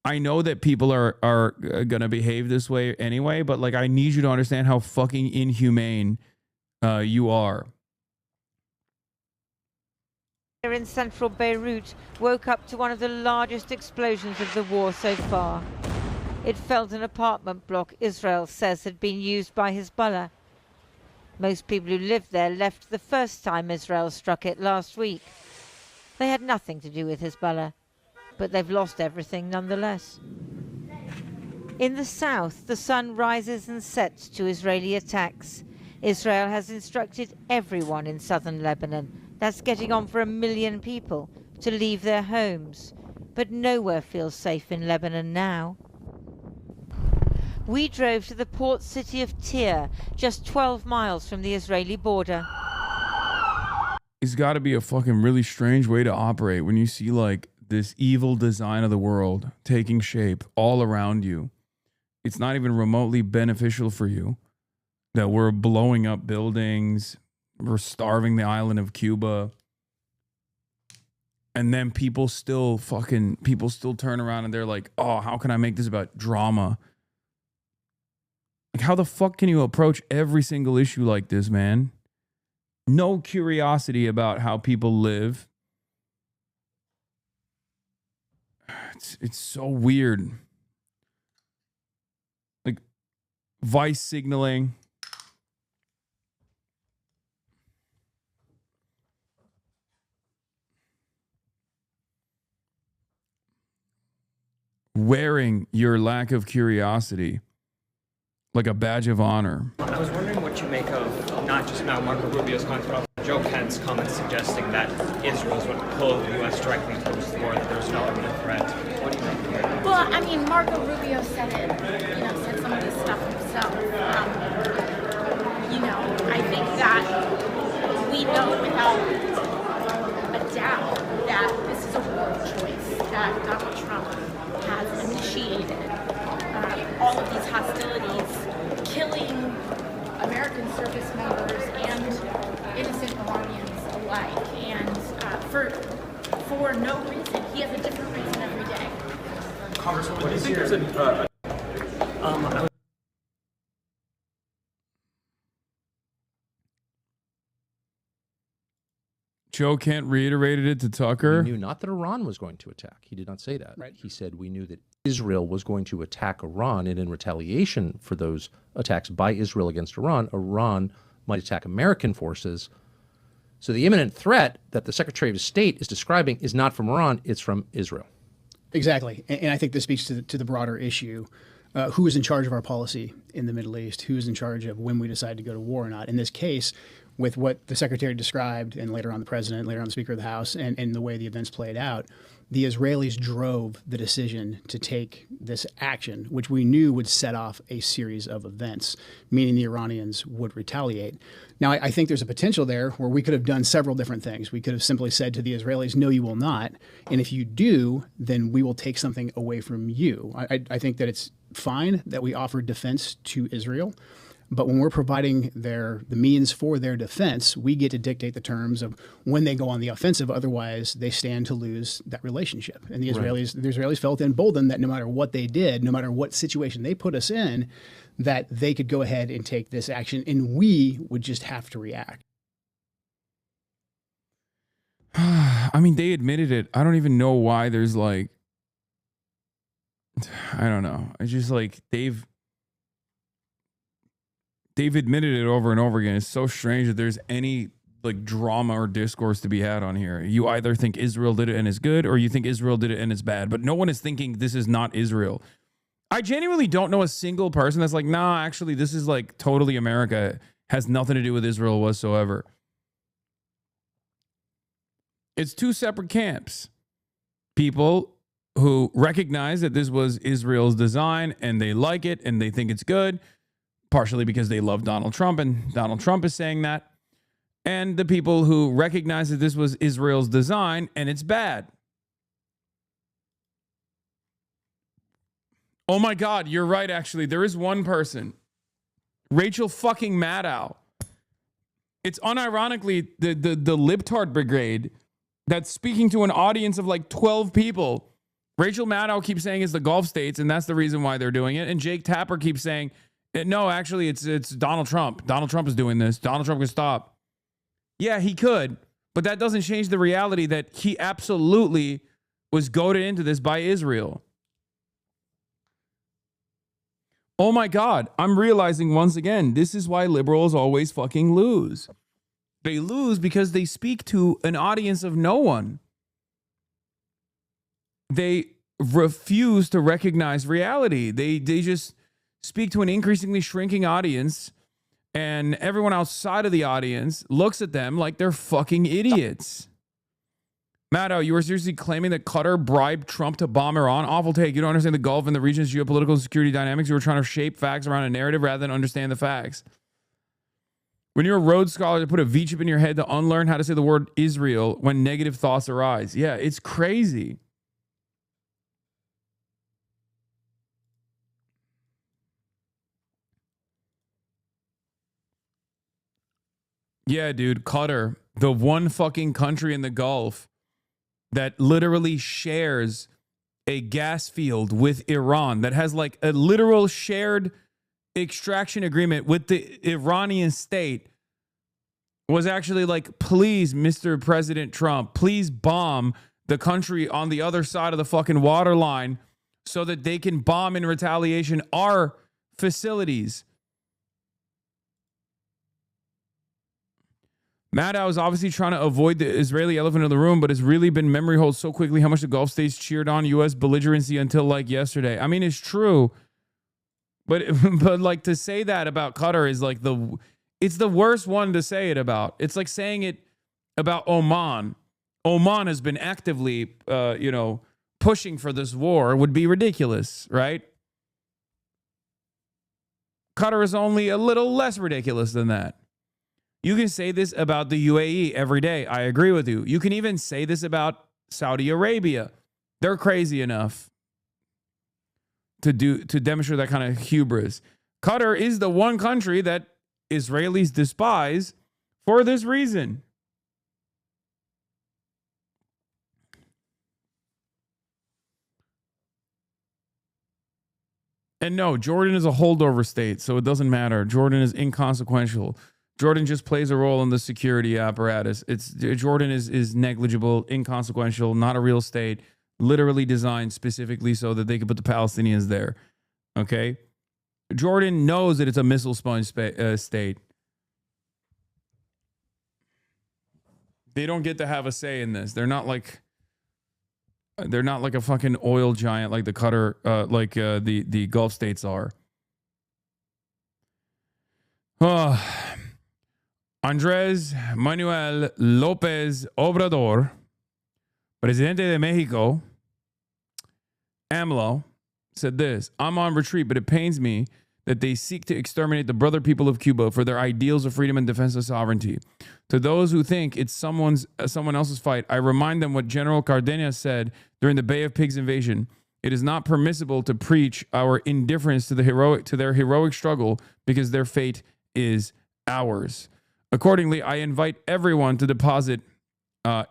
I know that people are going to behave this way anyway, but like I need you to understand how fucking inhumane you are. In central Beirut woke up to one of the largest explosions of the war so far. It felled an apartment block Israel says had been used by Hezbollah. Most people who lived there left the first time Israel struck it last week. They had nothing to do with Hezbollah, but they've lost everything nonetheless. In the south, the sun rises and sets to Israeli attacks. Israel has instructed everyone in southern Lebanon, that's getting on for 1 million people, to leave their homes. But nowhere feels safe in Lebanon now. We drove to the port city of Tyre, just 12 miles from the Israeli border. It's got to be a fucking really strange way to operate when you see like this evil design of the world taking shape all around you. It's not even remotely beneficial for you that we're blowing up buildings, we're starving the island of Cuba. And then people still turn around and they're like, oh, how can I make this about drama? Like, how the fuck can you approach every single issue like this, man? No curiosity about how people live. It's so weird. Like, vice signaling. Wearing your lack of curiosity like a badge of honor. I was wondering what you make of not just now Marco Rubio's comment, but also Joe Kent's comments suggesting that Israel's going to pull the U.S. directly towards the war, that there's no imminent threat. What do you think? Well, I mean, Marco Rubio said it, said some of this stuff himself. I think that we know without a doubt that this is a war of choice, that Donald Trump has initiated all of these hostilities, killing American service members and innocent Iranians alike, and for no reason. He has a different reason every day. Congresswoman, what do you think there's a... Joe Kent reiterated it to Tucker. We knew not that Iran was going to attack. He did not say that. Right. He said we knew that Israel was going to attack Iran, and in retaliation for those attacks by Israel against Iran, Iran might attack American forces. So the imminent threat that the Secretary of State is describing is not from Iran, it's from Israel. Exactly. And I think this speaks to the broader issue. Who is in charge of our policy in the Middle East? Who is in charge of when we decide to go to war or not? In this case, with what the Secretary described, and later on the President, later on the Speaker of the House, and the way the events played out, the Israelis drove the decision to take this action, which we knew would set off a series of events, meaning the Iranians would retaliate. Now, I think there's a potential there where we could have done several different things. We could have simply said to the Israelis, no, you will not. And if you do, then we will take something away from you. I think that it's fine that we offer defense to Israel. But when we're providing the means for their defense, we get to dictate the terms of when they go on the offensive. Otherwise, they stand to lose that relationship. And the Israelis felt emboldened that no matter what they did, no matter what situation they put us in, that they could go ahead and take this action, and we would just have to react. I mean, they admitted it. I don't even know why there's like, I don't know. It's just like they've admitted it over and over again. It's so strange that there's any like drama or discourse to be had on here. You either think Israel did it and it's good, or you think Israel did it and it's bad. But no one is thinking this is not Israel. I genuinely don't know a single person that's like, nah, actually, this is like totally America. Has nothing to do with Israel whatsoever. It's two separate camps. People who recognize that this was Israel's design and they like it and they think it's good, partially because they love Donald Trump and Donald Trump is saying that. And the people who recognize that this was Israel's design and it's bad. Oh my God, you're right, actually. There is one person. Rachel fucking Maddow. It's unironically the libtard brigade that's speaking to an audience of like 12 people Rachel Maddow keeps saying it's the Gulf states, and that's the reason why they're doing it. And Jake Tapper keeps saying, no, actually, it's Donald Trump. Donald Trump is doing this. Donald Trump can stop. Yeah, he could, but that doesn't change the reality that he absolutely was goaded into this by Israel. Oh my God, I'm realizing once again, this is why liberals always fucking lose. They lose because they speak to an audience of no one. They refuse to recognize reality. They just speak to an increasingly shrinking audience, and everyone outside of the audience looks at them like they're fucking idiots. Maddow, you were seriously claiming that Qatar bribed Trump to bomb Iran? Awful take. You don't understand the Gulf and the region's geopolitical and security dynamics. You were trying to shape facts around a narrative rather than understand the facts. When you're a Rhodes Scholar, to put a V-chip in your head to unlearn how to say the word Israel when negative thoughts arise. Yeah, it's crazy. Yeah, dude, Qatar, the one fucking country in the Gulf that literally shares a gas field with Iran, that has like a literal shared extraction agreement with the Iranian state, was actually like, please, Mr. President Trump, please bomb the country on the other side of the fucking water line so that they can bomb in retaliation our facilities. Maddow is obviously trying to avoid the Israeli elephant in the room, but it's really been memory hold so quickly how much the Gulf states cheered on U.S. belligerency until like yesterday. I mean, it's true, but like to say that about Qatar is like it's the worst one to say it about. It's like saying it about Oman. Oman has been actively, pushing for this war. Would be ridiculous, right? Qatar is only a little less ridiculous than that. You can say this about the UAE every day. I agree with you. You can even say this about Saudi Arabia. They're crazy enough to demonstrate that kind of hubris. Qatar is the one country that Israelis despise for this reason. And no, Jordan is a holdover state, so it doesn't matter. Jordan is inconsequential. Jordan just plays a role in the security apparatus. Jordan is negligible, inconsequential, not a real state, literally designed specifically so that they could put the Palestinians there. Okay? Jordan knows that it's a missile sponge state. They don't get to have a say in this. They're not like a fucking oil giant like the Qatar, the Gulf states are. Andrés Manuel López Obrador, Presidente de Mexico, AMLO, said this: I'm on retreat, but it pains me that they seek to exterminate the brother people of Cuba for their ideals of freedom and defense of sovereignty. To those who think it's someone else's fight, I remind them what General Cardenas said during the Bay of Pigs invasion. It is not permissible to preach our indifference to their heroic struggle because their fate is ours. Accordingly, I invite everyone to deposit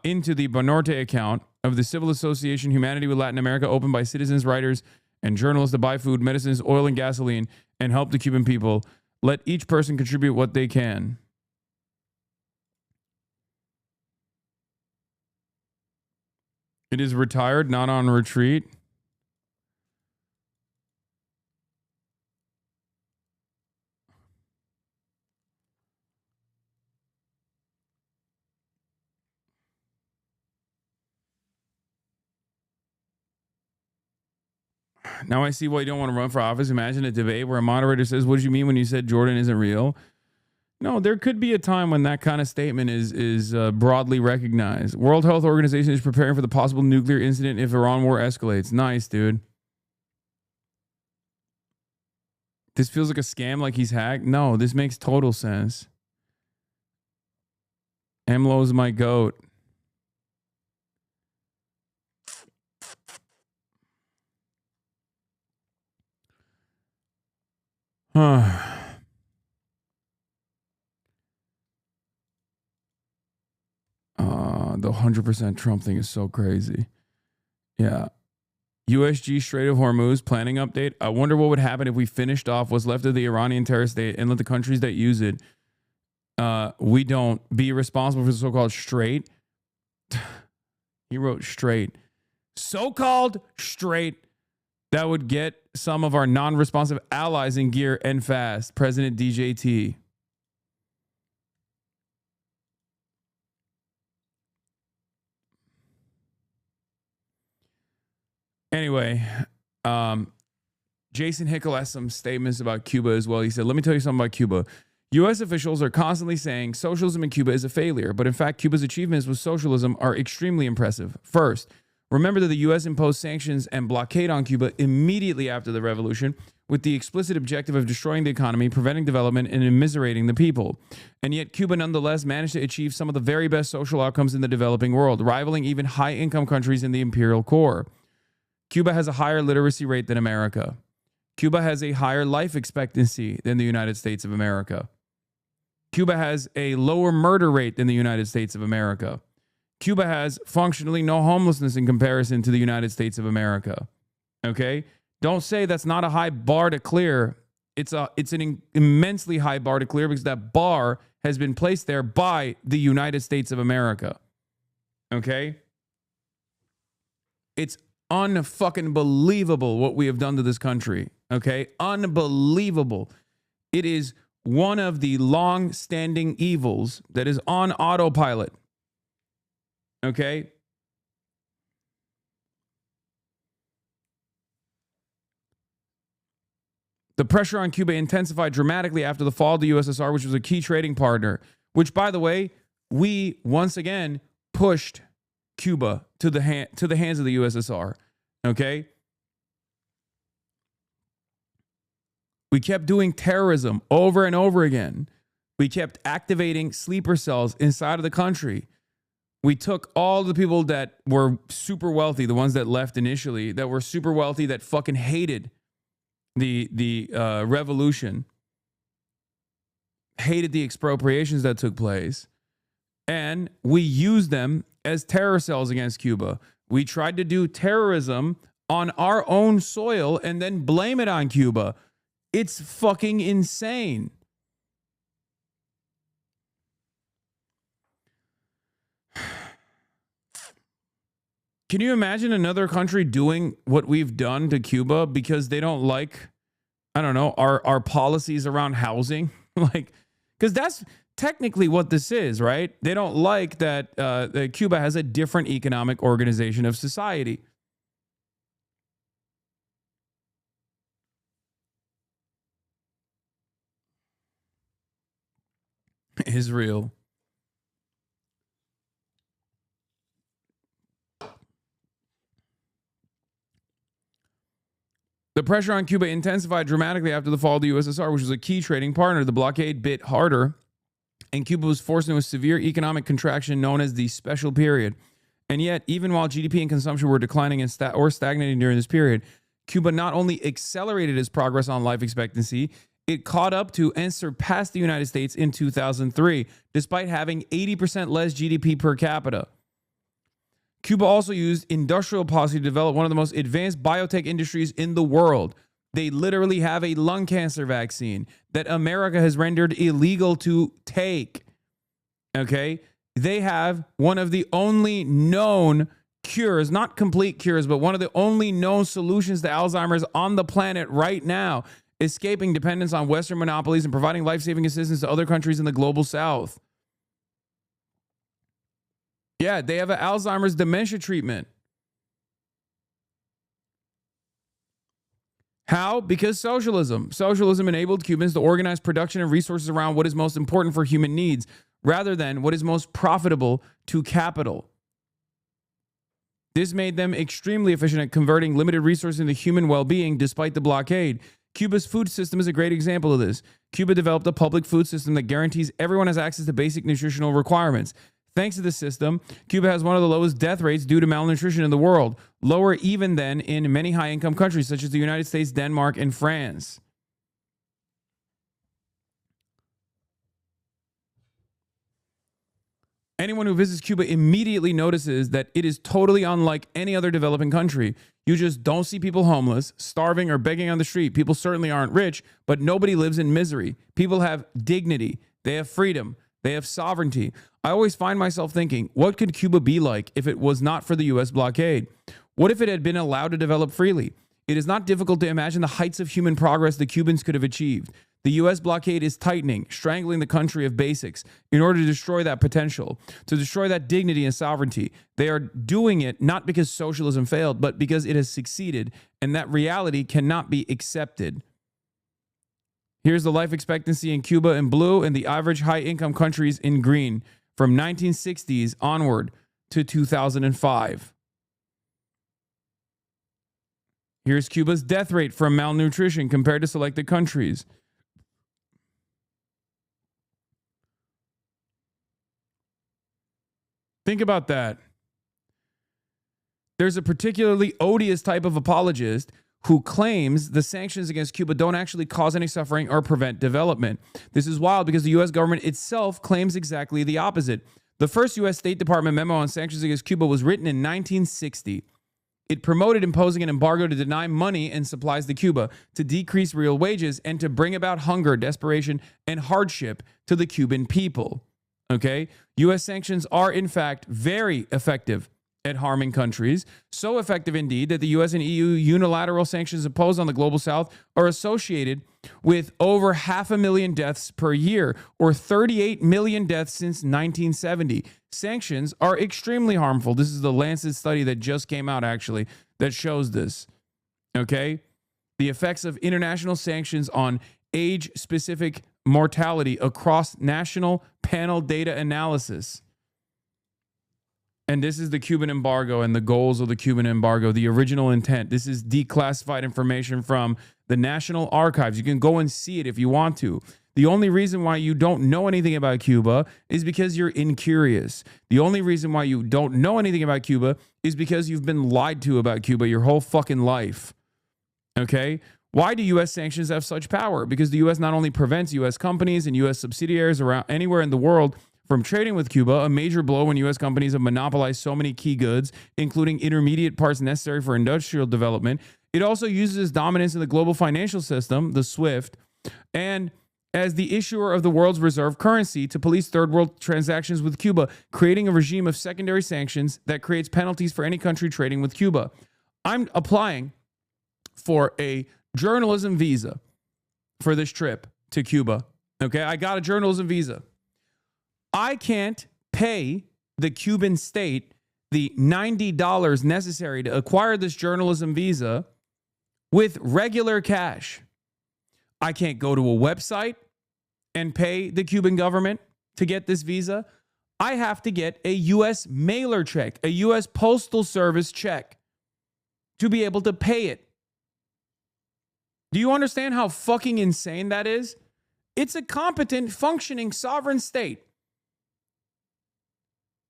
into the Banorte account of the Civil Association Humanity with Latin America, opened by citizens, writers, and journalists to buy food, medicines, oil, and gasoline, and help the Cuban people. Let each person contribute what they can. It is retired, not on retreat. Now I see why you don't want to run for office. Imagine a debate where a moderator says, what did you mean when you said Jordan isn't real? No, there could be a time when that kind of statement is broadly recognized. World Health Organization is preparing for the possible nuclear incident if Iran war escalates. Nice, dude. This feels like a scam, like he's hacked. No, this makes total sense. AMLO's my goat. The 100% Trump thing is so crazy. Yeah. USG Strait of Hormuz planning update. I wonder what would happen if we finished off what's left of the Iranian terror state and let the countries that use it, we don't be responsible for the so-called strait. He wrote straight. So-called straight that would get some of our non-responsive allies in gear and fast. President DJT. Anyway, Jason Hickel has some statements about Cuba as well. He said, let me tell you something about Cuba. U.S. officials are constantly saying socialism in Cuba is a failure, but in fact, Cuba's achievements with socialism are extremely impressive. First, remember that the U.S. imposed sanctions and blockade on Cuba immediately after the revolution with the explicit objective of destroying the economy, preventing development, and immiserating the people. And yet Cuba nonetheless managed to achieve some of the very best social outcomes in the developing world, rivaling even high-income countries in the imperial core. Cuba has a higher literacy rate than America. Cuba has a higher life expectancy than the United States of America. Cuba has a lower murder rate than the United States of America. Cuba has functionally no homelessness in comparison to the United States of America. Okay? Don't say that's not a high bar to clear. It's an immensely high bar to clear because that bar has been placed there by the United States of America. Okay? It's unfucking believable what we have done to this country. Okay? Unbelievable. It is one of the long-standing evils that is on autopilot. Okay? The pressure on Cuba intensified dramatically after the fall of the USSR, which was a key trading partner, which, by the way, we once again pushed Cuba to the hands of the USSR. Okay? We kept doing terrorism over and over again. We kept activating sleeper cells inside of the country. We took all the people that were super wealthy, the ones that left initially, that were super wealthy, that fucking hated the revolution, hated the expropriations that took place, and we used them as terror cells against Cuba. We tried to do terrorism on our own soil and then blame it on Cuba. It's fucking insane. Can you imagine another country doing what we've done to Cuba because they don't like, I don't know, our policies around housing? Like, because that's technically what this is, right? They don't like that Cuba has a different economic organization of society. Israel. The pressure on Cuba intensified dramatically after the fall of the USSR, which was a key trading partner. The blockade bit harder, and Cuba was forced into a severe economic contraction known as the Special Period. And yet, even while GDP and consumption were declining or stagnating during this period, Cuba not only accelerated its progress on life expectancy, it caught up to and surpassed the United States in 2003, despite having 80% less GDP per capita. Cuba also used industrial policy to develop one of the most advanced biotech industries in the world. They literally have a lung cancer vaccine that America has rendered illegal to take. Okay? They have one of the only known cures, not complete cures, but one of the only known solutions to Alzheimer's on the planet right now, escaping dependence on Western monopolies and providing life-saving assistance to other countries in the global South. Yeah, they have an Alzheimer's dementia treatment. How? Because socialism. Socialism enabled Cubans to organize production and resources around what is most important for human needs, rather than what is most profitable to capital. This made them extremely efficient at converting limited resources into human well-being despite the blockade. Cuba's food system is a great example of this. Cuba developed a public food system that guarantees everyone has access to basic nutritional requirements. Thanks to this system, Cuba has one of the lowest death rates due to malnutrition in the world, lower even than in many high-income countries such as the United States, Denmark, and France. Anyone who visits Cuba immediately notices that it is totally unlike any other developing country. You just don't see people homeless, starving, or begging on the street. People certainly aren't rich, but nobody lives in misery. People have dignity. They have freedom. They have sovereignty. I always find myself thinking, what could Cuba be like if it was not for the U.S. blockade? What if it had been allowed to develop freely? It is not difficult to imagine the heights of human progress the Cubans could have achieved. The U.S. blockade is tightening, strangling the country of basics in order to destroy that potential, to destroy that dignity and sovereignty. They are doing it not because socialism failed, but because it has succeeded, and that reality cannot be accepted. Here's the life expectancy in Cuba in blue and the average high-income countries in green from 1960s onward to 2005. Here's Cuba's death rate from malnutrition compared to selected countries. Think about that. There's a particularly odious type of apologist who claims the sanctions against Cuba don't actually cause any suffering or prevent development. This is wild because the U.S. government itself claims exactly the opposite. The first U.S. State Department memo on sanctions against Cuba was written in 1960. It promoted imposing an embargo to deny money and supplies to Cuba, to decrease real wages, and to bring about hunger, desperation, and hardship to the Cuban people. Okay? U.S. sanctions are, in fact, very effective at harming countries. So effective, indeed, that the U.S. and EU unilateral sanctions imposed on the global south are associated with over 500,000 deaths per year, or 38 million deaths since 1970. Sanctions are extremely harmful. This is the Lancet study that just came out, actually, that shows this. Okay? The effects of international sanctions on age-specific mortality across national panel data analysis. And this is the Cuban embargo and the goals of the Cuban embargo, the original intent. This is declassified information from the National Archives. You can go and see it if you want to. The only reason why you don't know anything about Cuba is because you're incurious. The only reason why you don't know anything about Cuba is because you've been lied to about Cuba your whole fucking life. Okay? Why do U.S. sanctions have such power? Because the U.S. not only prevents U.S. companies and U.S. subsidiaries around anywhere in the world from trading with Cuba, a major blow when U.S. companies have monopolized so many key goods, including intermediate parts necessary for industrial development. It also uses dominance in the global financial system, the SWIFT, and as the issuer of the world's reserve currency to police third world transactions with Cuba, creating a regime of secondary sanctions that creates penalties for any country trading with Cuba. I'm applying for a journalism visa for this trip to Cuba. Okay, I got a journalism visa. I can't pay the Cuban state the $90 necessary to acquire this journalism visa with regular cash. I can't go to a website and pay the Cuban government to get this visa. I have to get a U.S. mailer check, a U.S. Postal Service check to be able to pay it. Do you understand how fucking insane that is? It's a competent, functioning, sovereign state.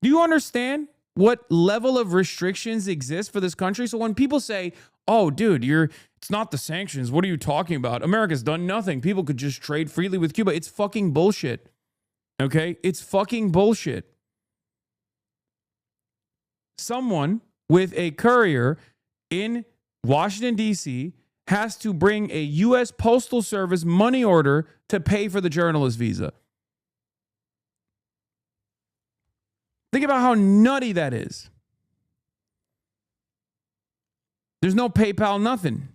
Do you understand what level of restrictions exist for this country? So when people say, oh, dude, it's not the sanctions. What are you talking about? America's done nothing. People could just trade freely with Cuba. It's fucking bullshit. Okay? It's fucking bullshit. Someone with a courier in Washington, D.C. has to bring a U.S. Postal Service money order to pay for the journalist visa. Think about how nutty that is. There's no PayPal, nothing.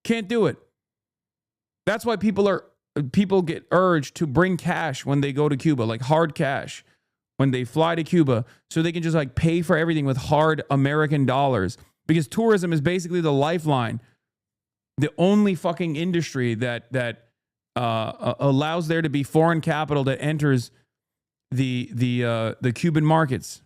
Can't do it. That's why people get urged to bring cash when they go to Cuba, like hard cash, when they fly to Cuba, so they can just like pay for everything with hard American dollars. Because tourism is basically the lifeline, the only fucking industry that allows there to be foreign capital that enters the Cuban markets.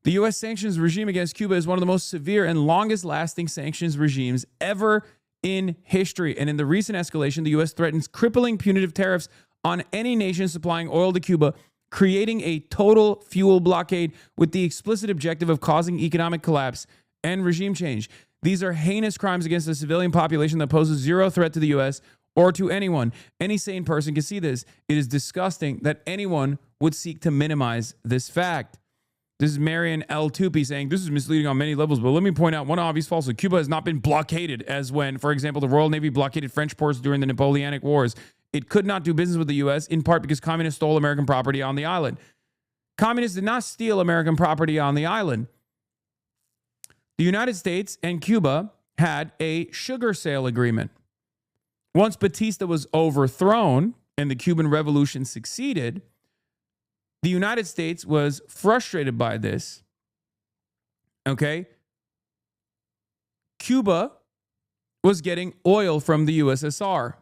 The U.S. sanctions regime against Cuba is one of the most severe and longest lasting sanctions regimes ever in history. And in the recent escalation, the U.S. threatens crippling punitive tariffs on any nation supplying oil to Cuba, creating a total fuel blockade with the explicit objective of causing economic collapse and regime change. These are heinous crimes against the civilian population that poses zero threat to the U.S. or to anyone. Any sane person can see this. It is disgusting that anyone would seek to minimize this fact. This is Marion L. Tupi saying, this is misleading on many levels, but let me point out one obvious falsehood. Cuba has not been blockaded as when, for example, the Royal Navy blockaded French ports during the Napoleonic Wars. It could not do business with the U.S., in part because communists stole American property on the island. Communists did not steal American property on the island. The United States and Cuba had a sugar sale agreement. Once Batista was overthrown and the Cuban Revolution succeeded, the United States was frustrated by this. Okay? Cuba was getting oil from the USSR.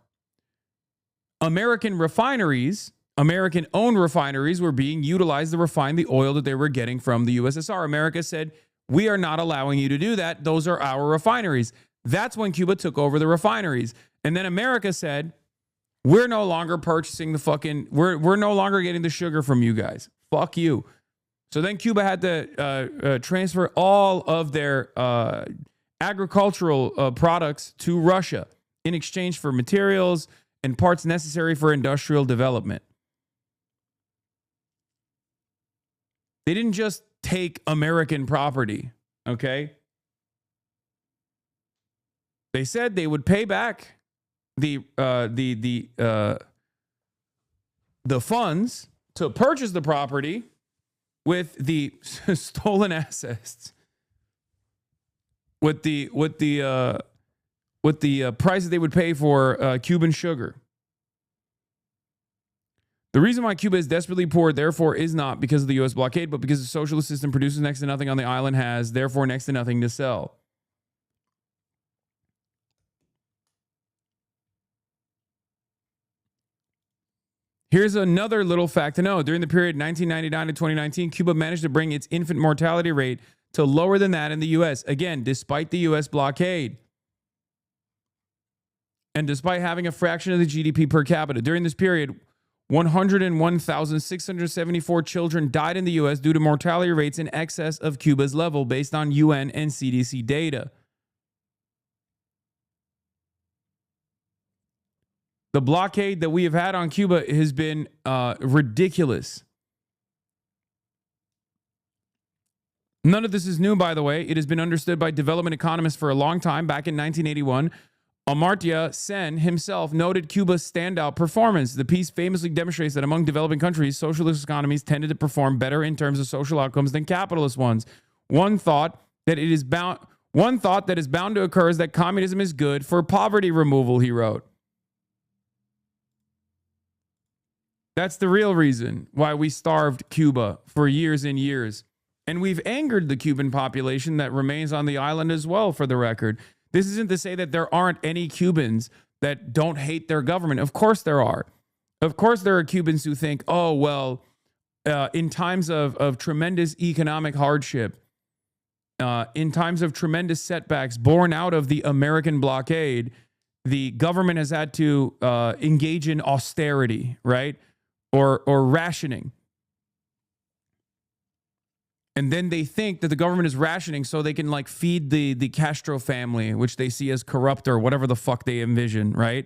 American refineries, American-owned refineries, were being utilized to refine the oil that they were getting from the USSR. America said, we are not allowing you to do that. Those are our refineries. That's when Cuba took over the refineries. And then America said, we're no longer purchasing the fucking, we're no longer getting the sugar from you guys. Fuck you. So then Cuba had to transfer all of their agricultural products to Russia in exchange for materials and parts necessary for industrial development. They didn't just take American property, okay? They said they would pay back the funds to purchase the property with the stolen assets, with the price that they would pay for Cuban sugar. The reason why Cuba is desperately poor, therefore, is not because of the U.S. blockade, but because the socialist system produces next to nothing on the island, has, therefore, next to nothing to sell. Here's another little fact to know. During the period 1999 to 2019, Cuba managed to bring its infant mortality rate to lower than that in the U.S. Again, despite the U.S. blockade. And despite having a fraction of the GDP per capita. During this period, 101,674 children died in the U.S. due to mortality rates in excess of Cuba's level based on UN and CDC data. The blockade that we have had on Cuba has been ridiculous. None of this is new, by the way. It has been understood by development economists for a long time. Back in 1981, Amartya Sen himself noted Cuba's standout performance. The piece famously demonstrates that among developing countries, socialist economies tended to perform better in terms of social outcomes than capitalist ones. One thought that is bound to occur is that communism is good for poverty removal, he wrote. That's the real reason why we starved Cuba for years and years. And we've angered the Cuban population that remains on the island as well, for the record. This isn't to say that there aren't any Cubans that don't hate their government. Of course there are. Of course there are Cubans who think, oh, well, in times of tremendous economic hardship, in times of tremendous setbacks born out of the American blockade, the government has had to engage in austerity, right? Or rationing. And then they think that the government is rationing so they can like feed the Castro family, which they see as corrupt or whatever the fuck they envision, right?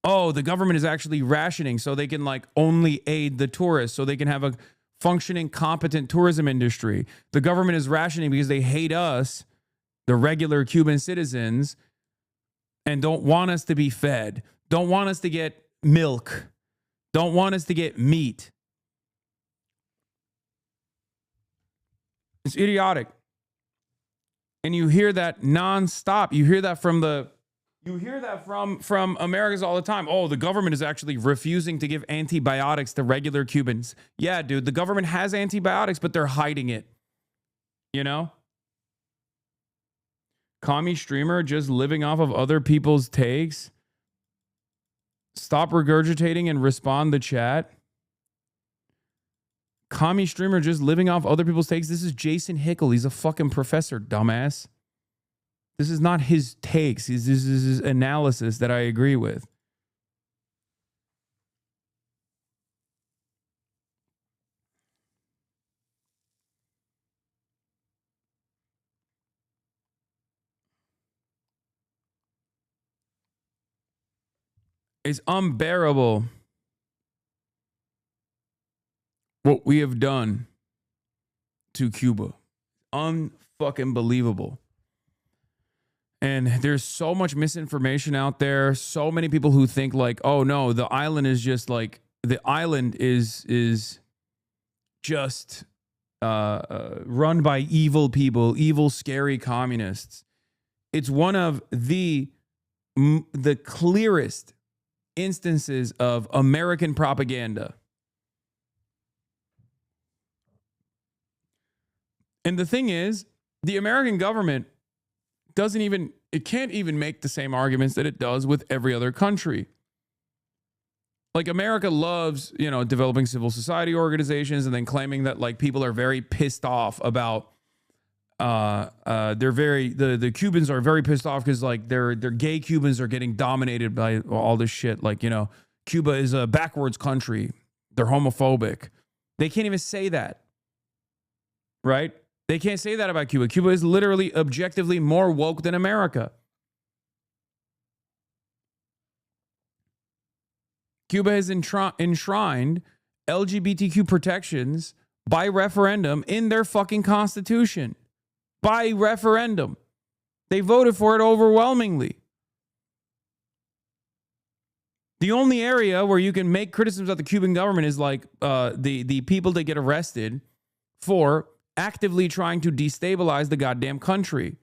Oh, the government is actually rationing so they can like only aid the tourists, so they can have a functioning, competent tourism industry. The government is rationing because they hate us, the regular Cuban citizens, and don't want us to be fed, don't want us to get milk, don't want us to get meat. It's idiotic. And you hear that nonstop. You hear that from Americans all the time. Oh, the government is actually refusing to give antibiotics to regular Cubans. Yeah, dude, the government has antibiotics, but they're hiding it. You know? Commie streamer just living off of other people's takes. Stop regurgitating and respond to chat. Commie streamer just living off other people's takes. This is Jason Hickel. He's a fucking professor, dumbass. This is not his takes. This is his analysis that I agree with. It's unbearable what we have done to Cuba. Unfucking believable. And there's so much misinformation out there. So many people who think like, oh no, the island is just like, the island is just run by evil people, evil, scary communists. It's one of the clearest instances of American propaganda. And the thing is, the American government can't even make the same arguments that it does with every other country. Like America loves, developing civil society organizations and then claiming that like people are very pissed off about the Cubans are very pissed off because like their gay Cubans are getting dominated by all this shit. Like, Cuba is a backwards country. They're homophobic. They can't even say that. Right? They can't say that about Cuba. Cuba is literally objectively more woke than America. Cuba has enshrined LGBTQ protections by referendum in their fucking constitution. By referendum. They voted for it overwhelmingly. The only area where you can make criticisms of the Cuban government is like the people that get arrested for actively trying to destabilize the goddamn country.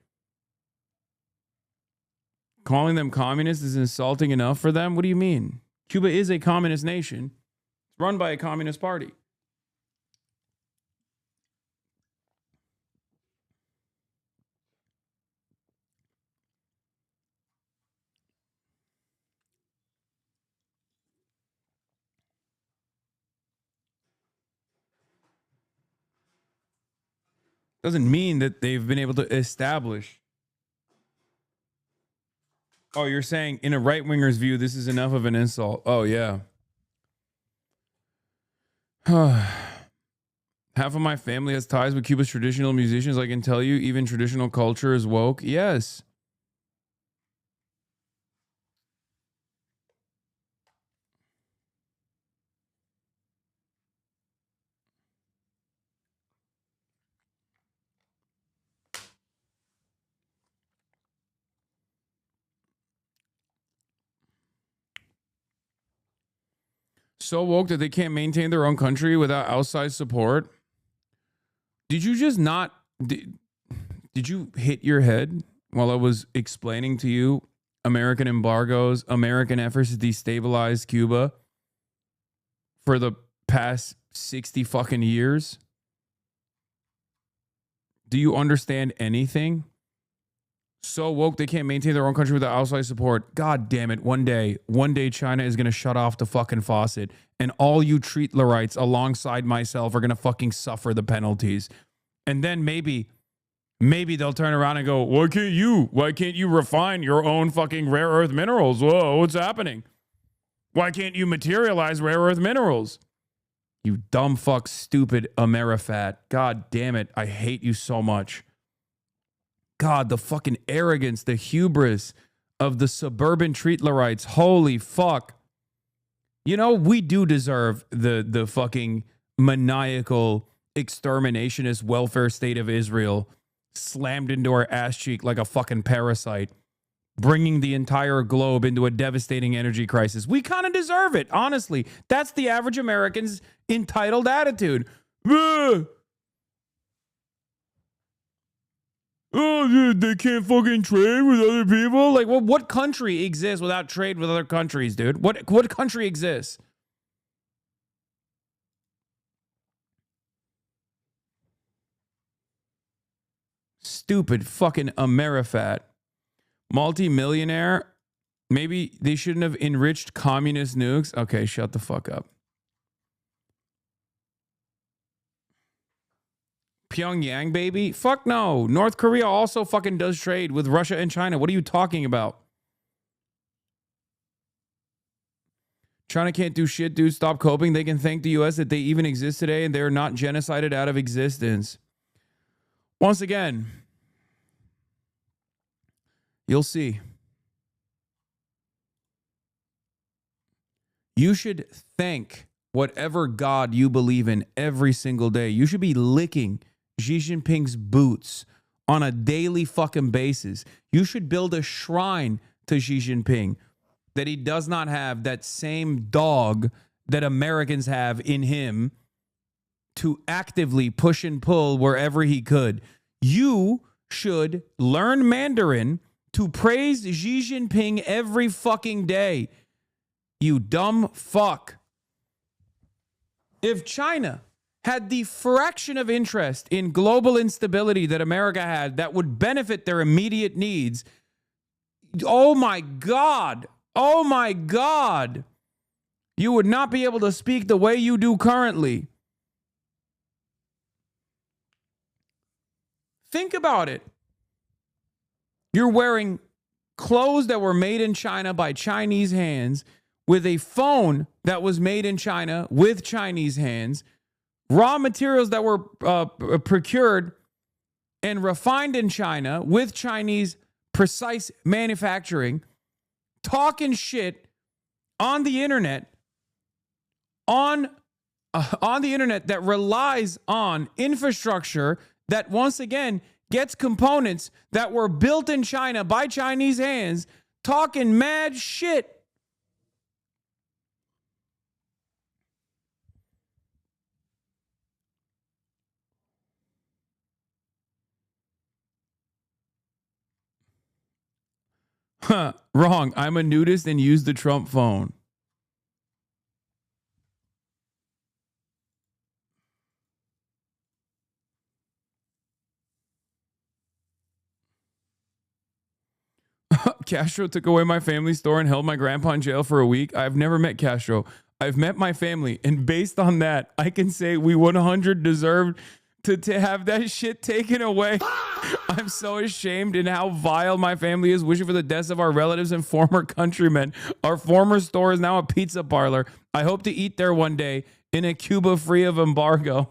Calling them communists is insulting enough for them? What do you mean? Cuba is a communist nation. It's run by a communist party. Doesn't mean that they've been able to establish. Oh, you're saying in a right-winger's view, this is enough of an insult. Oh, yeah. Half of my family has ties with Cuba's traditional musicians. I can tell you, even traditional culture is woke. Yes. So woke that they can't maintain their own country without outside support. Did you just not... Did you hit your head while I was explaining to you American embargoes, American efforts to destabilize Cuba for the past 60 fucking years? Do you understand anything? So woke they can't maintain their own country without outside support. God damn it. One day China is going to shut off the fucking faucet and all you treatlerites alongside myself are going to fucking suffer the penalties. And then maybe they'll turn around and go, why can't you refine your own fucking rare earth minerals? Whoa, what's happening? Why can't you materialize rare earth minerals? You dumb fuck, stupid Amerifat. God damn it. I hate you so much. God, the fucking arrogance, the hubris of the suburban treatlerites. Holy fuck. We do deserve the fucking maniacal exterminationist welfare state of Israel slammed into our ass cheek like a fucking parasite, bringing the entire globe into a devastating energy crisis. We kind of deserve it, honestly. That's the average American's entitled attitude. Oh, they can't fucking trade with other people? Like, what country exists without trade with other countries, dude? What country exists? Stupid fucking Amerifat. Multi-millionaire. Maybe they shouldn't have enriched communist nukes. Okay, shut the fuck up. Pyongyang, baby? Fuck no. North Korea also fucking does trade with Russia and China. What are you talking about? China can't do shit, dude. Stop coping. They can thank the US that they even exist today and they're not genocided out of existence. Once again, you'll see. You should thank whatever God you believe in every single day. You should be licking Xi Jinping's boots on a daily fucking basis. You should build a shrine to Xi Jinping that he does not have that same dog that Americans have in him to actively push and pull wherever he could. You should learn Mandarin to praise Xi Jinping every fucking day. You dumb fuck. If China had the fraction of interest in global instability that America had that would benefit their immediate needs, oh my God, you would not be able to speak the way you do currently. Think about it. You're wearing clothes that were made in China by Chinese hands, with a phone that was made in China with Chinese hands, raw materials that were procured and refined in China with Chinese precise manufacturing, talking shit on the internet, on the internet that relies on infrastructure that once again gets components that were built in China by Chinese hands, talking mad shit. Huh, wrong. I'm a nudist and use the Trump phone. Castro took away my family store and held my grandpa in jail for a week. I've never met Castro. I've met my family. And based on that, I can say we 100 deserved to have that shit taken away. I'm so ashamed in how vile my family is, wishing for the deaths of our relatives and former countrymen. Our former store is now a pizza parlor. I hope to eat there one day in a Cuba free of embargo.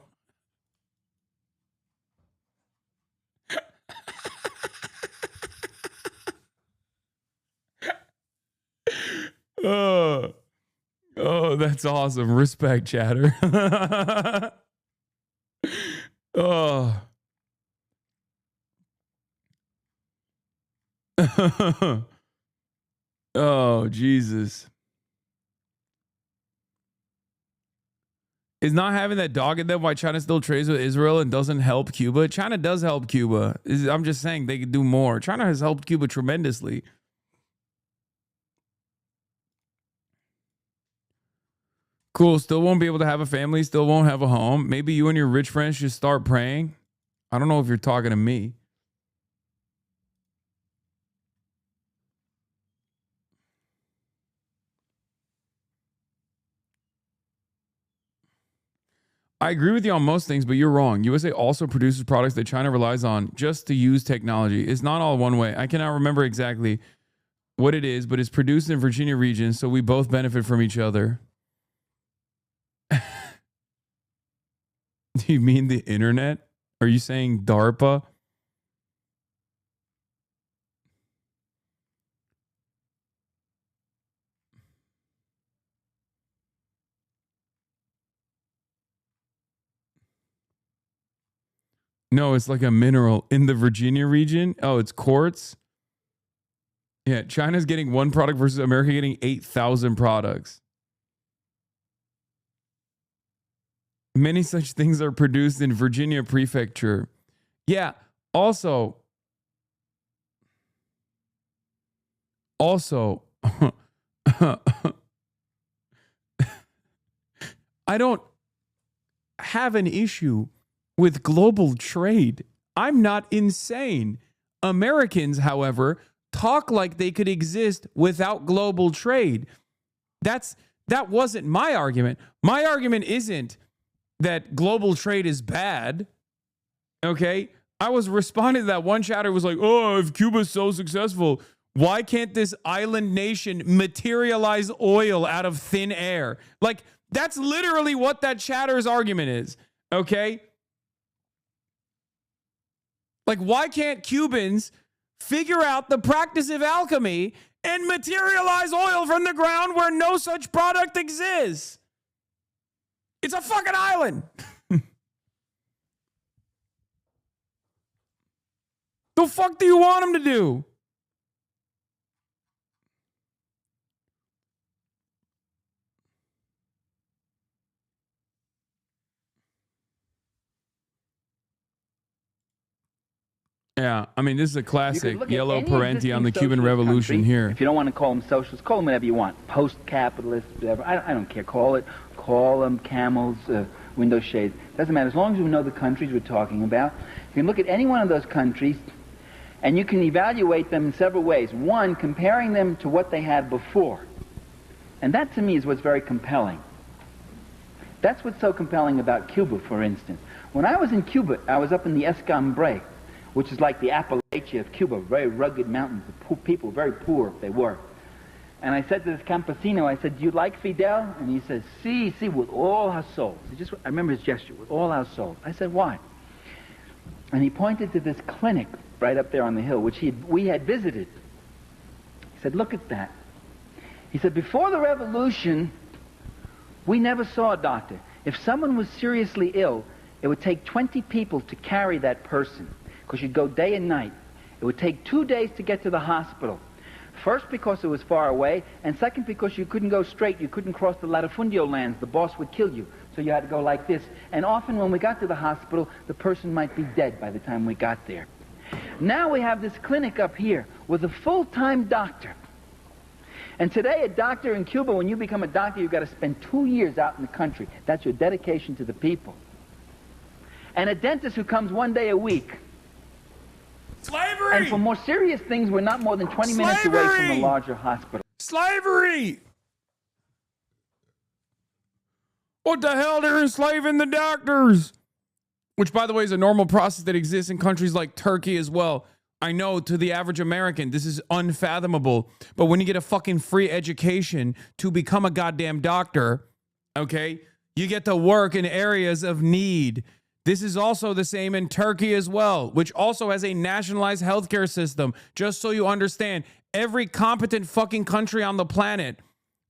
Oh, that's awesome. Respect, chatter. Oh. Oh, Jesus. Is not having that dog in them why China still trades with Israel and doesn't help Cuba? China does help Cuba. I'm just saying they could do more. China has helped Cuba tremendously. Cool. Still won't be able to have a family. Still won't have a home. Maybe you and your rich friends should start praying. I don't know if you're talking to me. I agree with you on most things, but you're wrong. USA also produces products that China relies on just to use technology. It's not all one way. I cannot remember exactly what it is, but it's produced in Virginia region, so we both benefit from each other. Do you mean the internet? Are you saying DARPA? No, it's like a mineral in the Virginia region. Oh, it's quartz. Yeah, China's getting one product versus America getting 8,000 products. Many such things are produced in Virginia Prefecture. Yeah, also, I don't have an issue with global trade. I'm not insane. Americans, however, talk like they could exist without global trade. That wasn't my argument. My argument isn't that global trade is bad. Okay? I was responding to that one chatter was like, oh, if Cuba's so successful, why can't this island nation materialize oil out of thin air? Like, that's literally what that chatter's argument is. Okay? Like, why can't Cubans figure out the practice of alchemy and materialize oil from the ground where no such product exists. It's a fucking island. The fuck do you want them to do? Yeah, I mean, this is a classic yellow parenti on the Cuban Revolution here. If you don't want to call them socialists, call them whatever you want. Post-capitalist, whatever. I don't care. Call them camels, window shades. Doesn't matter. As long as we know the countries we're talking about. You can look at any one of those countries, and you can evaluate them in several ways. One, comparing them to what they had before. And that, to me, is what's very compelling. That's what's so compelling about Cuba, for instance. When I was in Cuba, I was up in the Escambray, which is like the Appalachia of Cuba, very rugged mountains. The people, very poor they were. And I said to this campesino, I said, do you like Fidel? And he said, sí, with all our souls. I remember his gesture, with all our souls. I said, why? And he pointed to this clinic right up there on the hill, which we had visited. He said, look at that. He said, before the revolution, we never saw a doctor. If someone was seriously ill, it would take 20 people to carry that person, because you'd go day and night. It would take 2 days to get to the hospital. First, because it was far away, and second, because you couldn't go straight. You couldn't cross the latifundio lands. The boss would kill you, so you had to go like this. And often when we got to the hospital, the person might be dead by the time we got there. Now we have this clinic up here with a full-time doctor. And today, a doctor in Cuba, when you become a doctor, you've got to spend 2 years out in the country. That's your dedication to the people. And a dentist who comes 1 day a week. Slavery! And for more serious things, we're not more than 20 minutes away from the larger hospital. Slavery! What the hell? They're enslaving the doctors. Which, by the way, is a normal process that exists in countries like Turkey as well. I know to the average American, this is unfathomable. But when you get a fucking free education to become a goddamn doctor, okay, you get to work in areas of need. This is also the same in Turkey as well, which also has a nationalized healthcare system. Just so you understand, every competent fucking country on the planet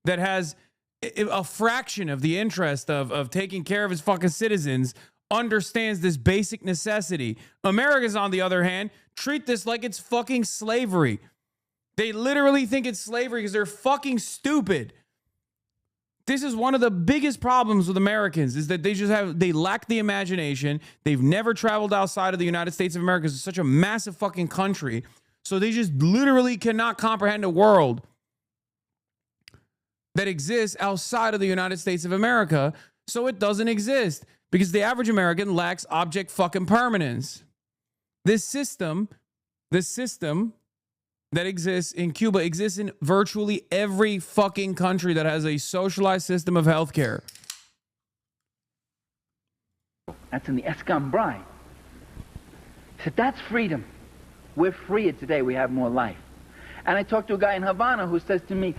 that has a fraction of the interest of taking care of its fucking citizens understands this basic necessity. Americans, on the other hand, treat this like it's fucking slavery. They literally think it's slavery because they're fucking stupid. This is one of the biggest problems with Americans, is that they lack the imagination. They've never traveled outside of the United States of America. It's such a massive fucking country. So they just literally cannot comprehend a world that exists outside of the United States of America. So it doesn't exist because the average American lacks object fucking permanence. This system that exists in Cuba exists in virtually every fucking country that has a socialized system of healthcare. That's in the Escambray. He said, that's freedom. We're freer today. We have more life. And I talked to a guy in Havana who says to me,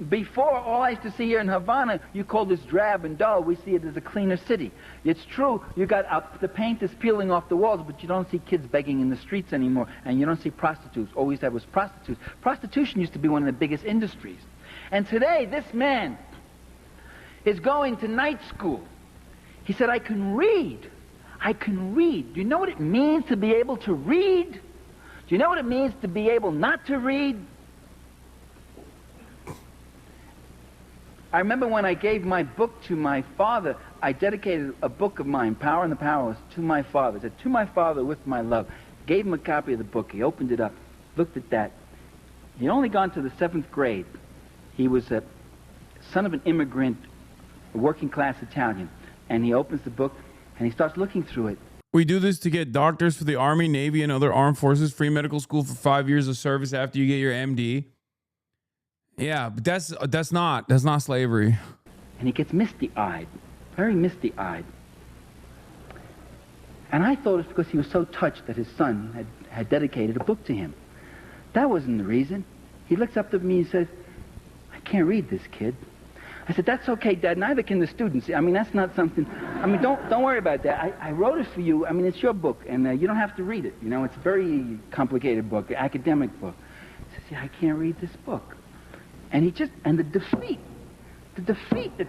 before, all I used to see here in Havana, you call this drab and dull. We see it as a cleaner city. It's true, you got the paint is peeling off the walls, but you don't see kids begging in the streets anymore, and you don't see prostitutes. All we used to have was prostitutes. Prostitution used to be one of the biggest industries. And today, this man is going to night school. He said, I can read. I can read. Do you know what it means to be able to read? Do you know what it means to be able not to read? I remember when I gave my book to my father, I dedicated a book of mine, Power and the Powerless, to my father. I said, to my father with my love. Gave him a copy of the book. He opened it up, looked at that. He'd only gone to the 7th grade. He was a son of an immigrant, a working class Italian. And he opens the book and he starts looking through it. We do this to get doctors for the Army, Navy, and other armed forces, free medical school for 5 years of service after you get your MD. Yeah, but that's not slavery. And he gets misty-eyed, very misty-eyed. And I thought it's because he was so touched that his son had dedicated a book to him. That wasn't the reason. He looks up to me and says, I can't read this, kid. I said, that's okay, Dad. Neither can the students. I mean, that's not something. I mean, don't worry about that. I wrote it for you. I mean, it's your book, and you don't have to read it. You know, it's a very complicated book, academic book. I said, yeah, I can't read this book. And the defeat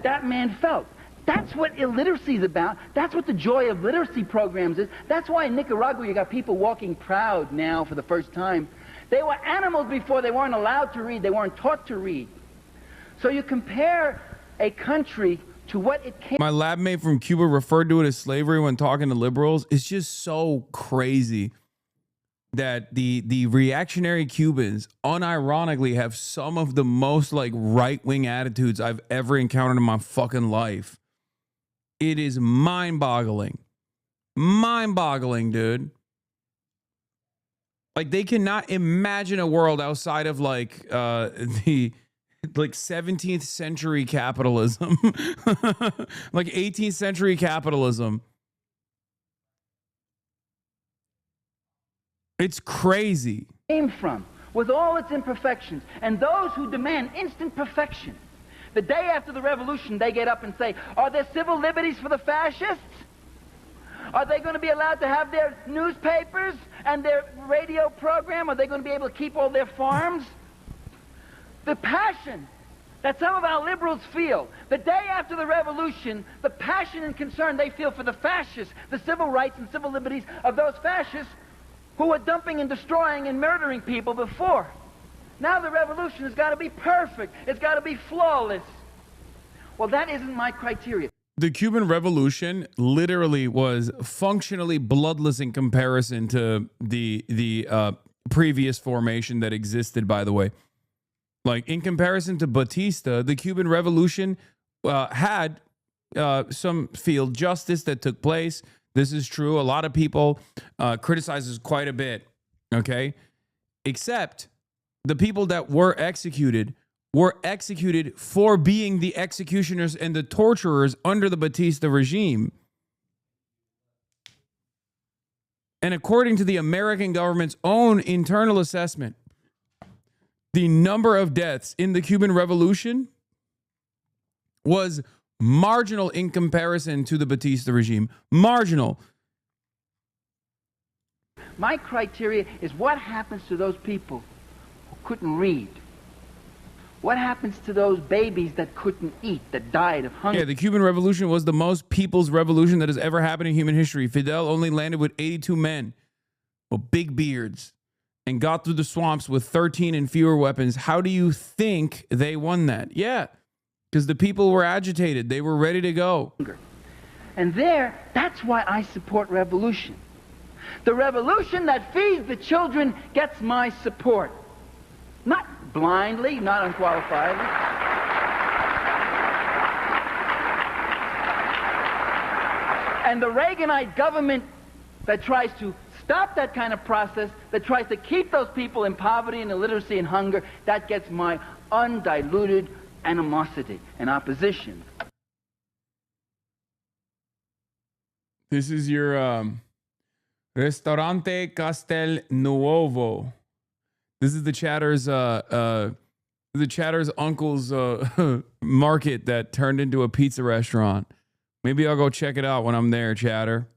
that man felt. That's what illiteracy is about. That's what the joy of literacy programs is. That's why in Nicaragua you got people walking proud now for the first time. They were animals before. They weren't allowed to read. They weren't taught to read. So you compare a country to what it came. My lab mate from Cuba referred to it as slavery when talking to liberals. It's just so crazy that the reactionary Cubans unironically have some of the most like right-wing attitudes I've ever encountered in my fucking life. It is mind-boggling. Mind-boggling, dude. Like, they cannot imagine a world outside of like the 17th century capitalism. Like 18th century capitalism. It's crazy. Came from, with all its imperfections, and those who demand instant perfection. The day after the revolution, they get up and say, are there civil liberties for the fascists? Are they going to be allowed to have their newspapers and their radio program? Are they going to be able to keep all their farms? The passion that some of our liberals feel, the day after the revolution, the passion and concern they feel for the fascists, the civil rights and civil liberties of those fascists who were dumping and destroying and murdering people before. Now the revolution has got to be perfect. It's got to be flawless. Well, that isn't my criteria. The Cuban Revolution literally was functionally bloodless in comparison to the previous formation that existed, by the way. Like, in comparison to Batista, the Cuban Revolution had some field justice that took place. This is true. A lot of people criticize this quite a bit, okay? Except the people that were executed for being the executioners and the torturers under the Batista regime. And according to the American government's own internal assessment, the number of deaths in the Cuban Revolution was marginal in comparison to the Batista regime. Marginal. My criteria is what happens to those people who couldn't read. What happens to those babies that couldn't eat, that died of hunger? Yeah, the Cuban Revolution was the most people's revolution that has ever happened in human history. Fidel only landed with 82 men with big beards and got through the swamps with 13 and fewer weapons. How do you think they won that? Yeah, because the people were agitated. They were ready to go. And that's why I support revolution. The revolution that feeds the children gets my support. Not blindly, not unqualifiedly. And the Reaganite government that tries to stop that kind of process, that tries to keep those people in poverty and illiteracy and hunger, that gets my undiluted animosity and opposition. This is your Ristorante Castel Nuovo. This is the Chatter's uncle's market that turned into a pizza restaurant. Maybe I'll go check it out when I'm there, Chatter.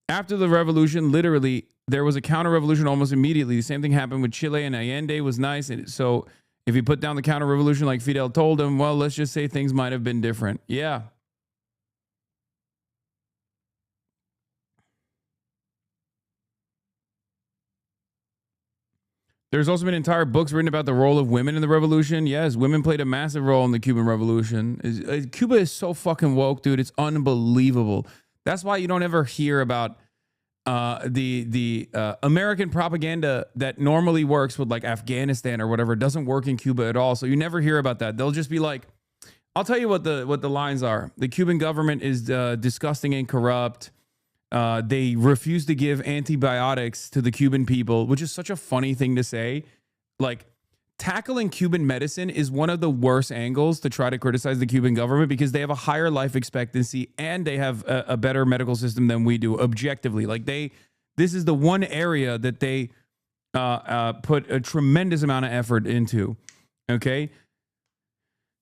After the revolution, literally, there was a counter-revolution almost immediately. The same thing happened with Chile, and Allende was nice. And so if he put down the counter-revolution like Fidel told him, well, let's just say things might have been different. Yeah. There's also been entire books written about the role of women in the revolution. Yes, women played a massive role in the Cuban Revolution. Cuba is so fucking woke, dude. It's unbelievable. That's why you don't ever hear about the American propaganda that normally works with like Afghanistan or whatever. It doesn't work in Cuba at all. So you never hear about that. They'll just be like, I'll tell you what the lines are. The Cuban government is disgusting and corrupt. They refuse to give antibiotics to the Cuban people, which is such a funny thing to say. Like, tackling Cuban medicine is one of the worst angles to try to criticize the Cuban government because they have a higher life expectancy and they have a better medical system than we do, objectively. Like, this is the one area that they put a tremendous amount of effort into. Okay.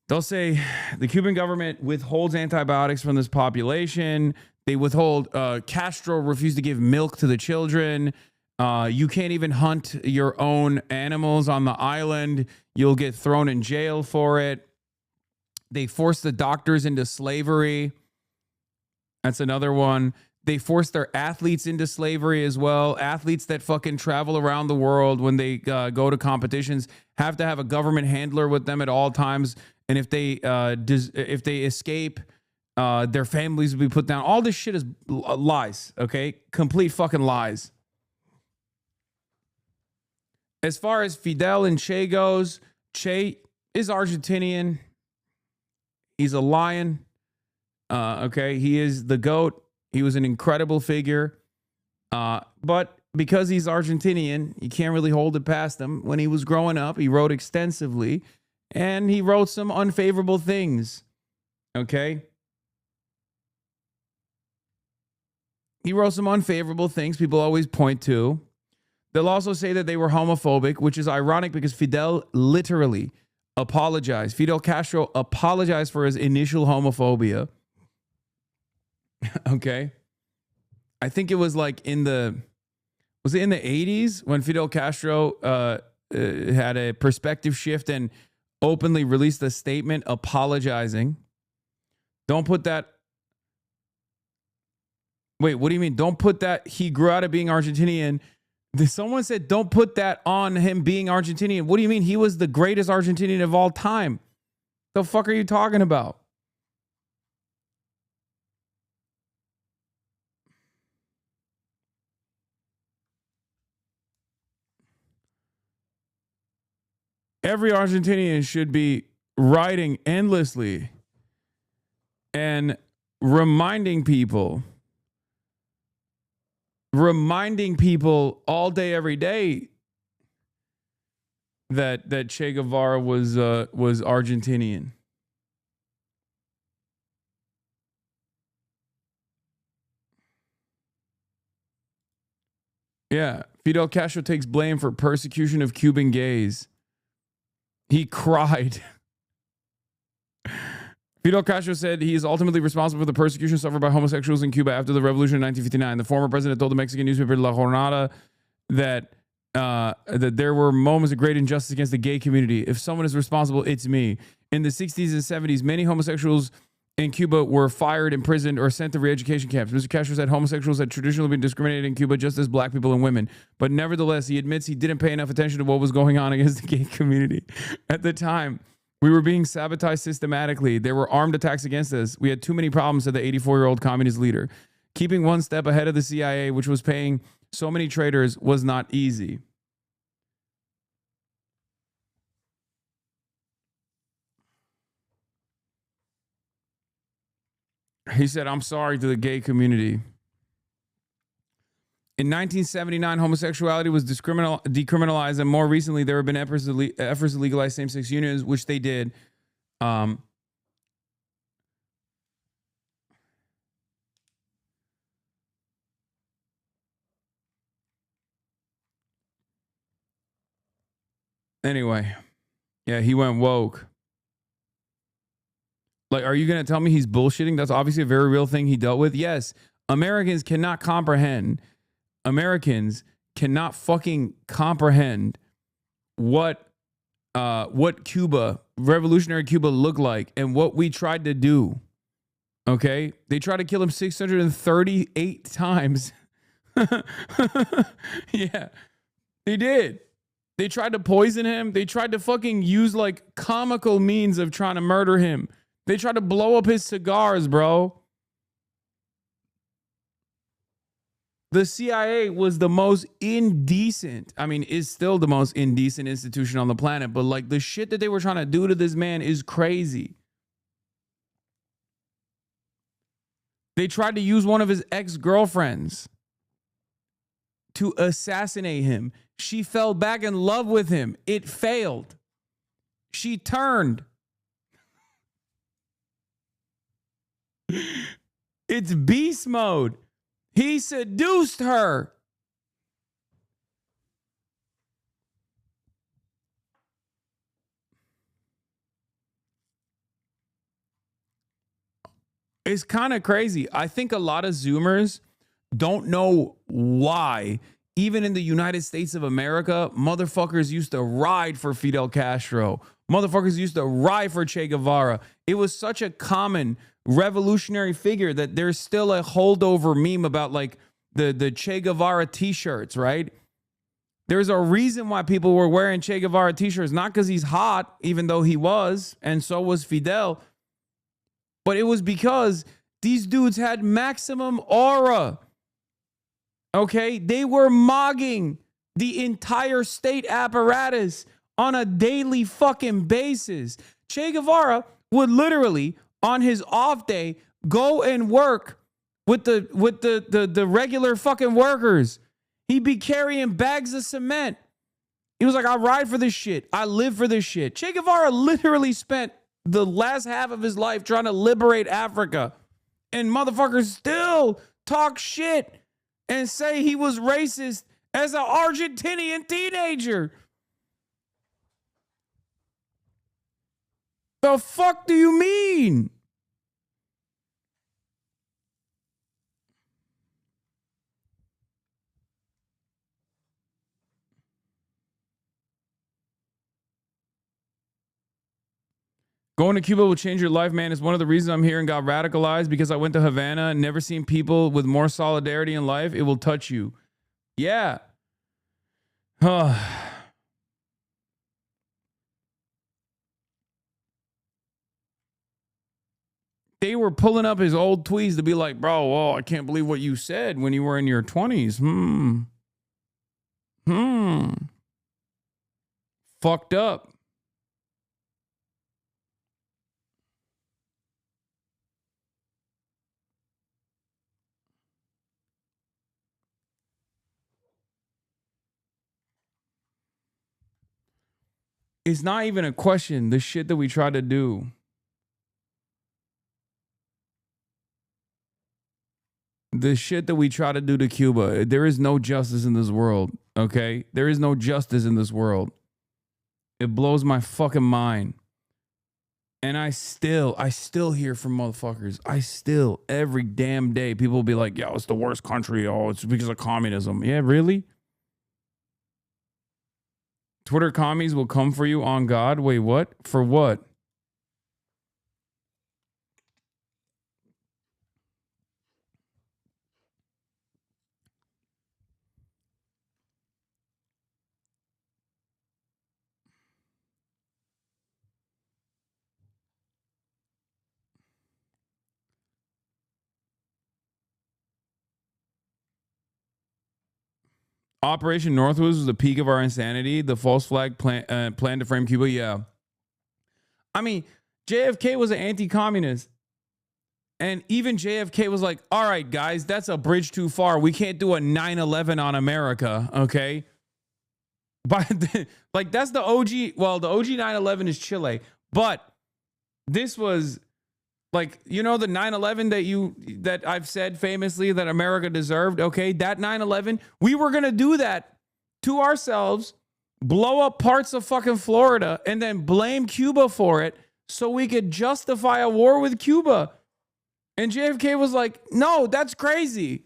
They'll say the Cuban government withholds antibiotics from this population. They withhold, Castro refused to give milk to the children. You can't even hunt your own animals on the island. You'll get thrown in jail for it. They force the doctors into slavery. That's another one. They force their athletes into slavery as well. Athletes that fucking travel around the world when they go to competitions have to have a government handler with them at all times. And if they escape, their families will be put down. All this shit is lies, okay? Complete fucking lies. As far as Fidel and Che goes, Che is Argentinian. He's a lion. Okay, he is the GOAT. He was an incredible figure. But because he's Argentinian, you can't really hold it past him. When he was growing up, he wrote extensively. And he wrote some unfavorable things. Okay? He wrote some unfavorable things people always point to. They'll also say that they were homophobic, which is ironic because Fidel literally apologized. Fidel Castro apologized for his initial homophobia. Okay? I think it was like was it in the 80s when Fidel Castro had a perspective shift and openly released a statement apologizing. Don't put that. Wait, what do you mean? Don't put that. He grew out of being Argentinian. Someone said, don't put that on him being Argentinian. What do you mean? He was the greatest Argentinian of all time. The fuck are you talking about? Every Argentinian should be writing endlessly and reminding people all day, every day that Che Guevara was Argentinian. Yeah, Fidel Castro takes blame for persecution of Cuban gays. He cried. Fidel Castro said he is ultimately responsible for the persecution suffered by homosexuals in Cuba after the revolution in 1959. The former president told the Mexican newspaper La Jornada that there were moments of great injustice against the gay community. If someone is responsible, it's me. In the 60s and 70s, many homosexuals in Cuba were fired, imprisoned, or sent to re-education camps. Mr. Castro said homosexuals had traditionally been discriminated in Cuba just as black people and women. But nevertheless, he admits he didn't pay enough attention to what was going on against the gay community. At the time, we were being sabotaged systematically. There were armed attacks against us. We had too many problems, said the 84-year-old communist leader. Keeping one step ahead of the CIA, which was paying so many traitors, was not easy. He said, I'm sorry to the gay community. In 1979, homosexuality was decriminalized, and more recently, there have been efforts to legalize same-sex unions, which they did. Anyway, yeah, he went woke. Like, are you going to tell me he's bullshitting? That's obviously a very real thing he dealt with. Yes, Americans cannot comprehend. Americans cannot fucking comprehend what Cuba, revolutionary Cuba, looked like and what we tried to do. Okay? They tried to kill him 638 times. Yeah, they did. They tried to poison him. They tried to fucking use like comical means of trying to murder him. They tried to blow up his cigars, bro. The CIA was the most indecent, is still the most indecent institution on the planet, but like the shit that they were trying to do to this man is crazy. They tried to use one of his ex-girlfriends to assassinate him. She fell back in love with him. It failed. She turned. It's beast mode. He seduced her. It's kind of crazy. I think a lot of Zoomers don't know why, even in the United States of America, motherfuckers used to ride for Fidel Castro. Motherfuckers used to ride for Che Guevara. It was such a common revolutionary figure that there's still a holdover meme about like the Che Guevara t-shirts, right? There's a reason why people were wearing Che Guevara t-shirts, not because he's hot, even though he was, and so was Fidel, but it was because these dudes had maximum aura. Okay? They were mogging the entire state apparatus on a daily fucking basis. Che Guevara would literally, on his off day, go and work with the regular fucking workers. He'd be carrying bags of cement. He was like, I ride for this shit. I live for this shit. Che Guevara literally spent the last half of his life trying to liberate Africa. And motherfuckers still talk shit and say he was racist as an Argentinian teenager. The fuck do you mean? Going to Cuba will change your life, man. It's one of the reasons I'm here and got radicalized, because I went to Havana and never seen people with more solidarity in life. It will touch you. Yeah. They were pulling up his old tweets to be like, bro, well, I can't believe what you said when you were in your 20s. Fucked up. It's not even a question, the shit that we try to do. The shit that we try to do to Cuba. There is no justice in this world, okay? There is no justice in this world. It blows my fucking mind. And I still hear from motherfuckers. Every damn day, people will be like, yo, it's the worst country. Oh, it's because of communism. Yeah, really? Twitter commies will come for you on God. Wait, what? For what? Operation Northwoods was the peak of our insanity. The false flag plan to frame Cuba. Yeah. I mean, JFK was an anti-communist. And even JFK was like, all right, guys, that's a bridge too far. We can't do a 9/11 on America, okay? But like, that's the OG. Well, the OG 9/11 is Chile. But this was like, you know, the 9/11 that I've said famously that America deserved, okay? That 9/11, we were going to do that to ourselves, blow up parts of fucking Florida, and then blame Cuba for it so we could justify a war with Cuba. And JFK was like, no, that's crazy.